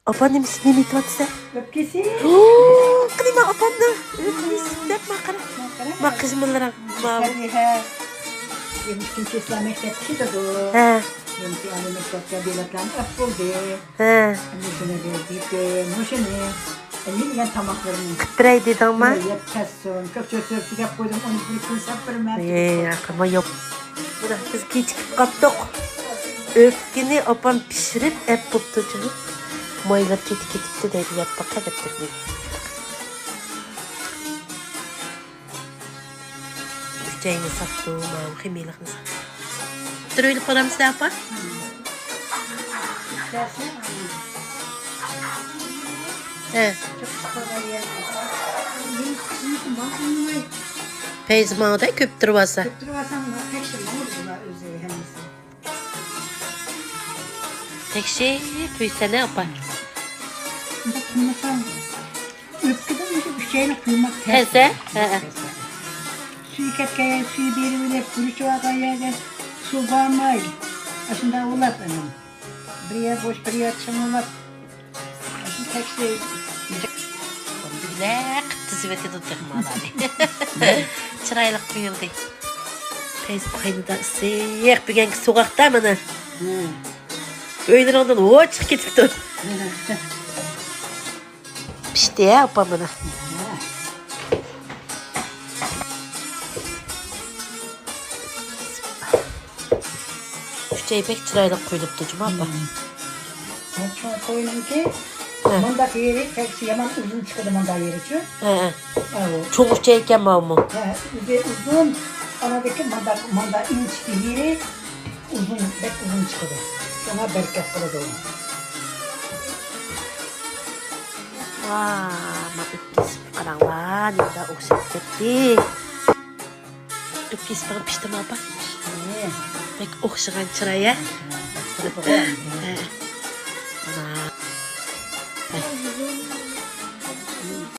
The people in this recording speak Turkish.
Apam ne mi tatsa? Öpkesi. Oo, klima apamda. Öpmüşsün de makara. Makızmılara mavi. Hadi he. Yemiş kimse mektepçi de bu. He. Yemiş yani mektepte biletlen öpüldü. He. Annesine verdi. Nuşene. Ne diyen tamaklarını. Kıttıray dedi ama. Yapçasın. Köpçe sörtü yap koydum. Onu bir gün sapırım. Aklıma yok. Buna biz geçip kaptık. Öfkeni apam pişirip hep tuttu canım. Maylar ketik de dedi yap bakar ettirdi. Üçeyini sattım, kıymeylakını sattım. Dur öyle paramız ne yapar? He. Peyzmağda köp durvasa. Tek şey kuysa ne yapar? Öpkeden bir şeyle kıymak. Teze? He. Suyu ketkaya, suyu biri bile, kurucu ağaya, su bağmayı. Aslında olat benim. Buraya boş, buraya çamurlat. Aslında tek şey. Bile kıttı ziveti tutacak malari. Çıraylık kuyuldu. Peyz bakayını da ısıyık bir genki sokakta mı? Öğlen ondan o çık gidip dur. Pişti ya apamına. Üççeyi pek çıraylık koyulup ducum abla. Koyunum ki, mandak yeri, tek yaman uzun çıkıyor mandak yeri için. He. Çok üççeyken mi o? Uzun, anadaki mandak inç yeri uzun, pek uzun çıkıyor. Sonra bereket kaladı onu. Wah, mabukis karangan, hindi usip kiti. Ukis pang pista mapa. Pek uksangan ceraya.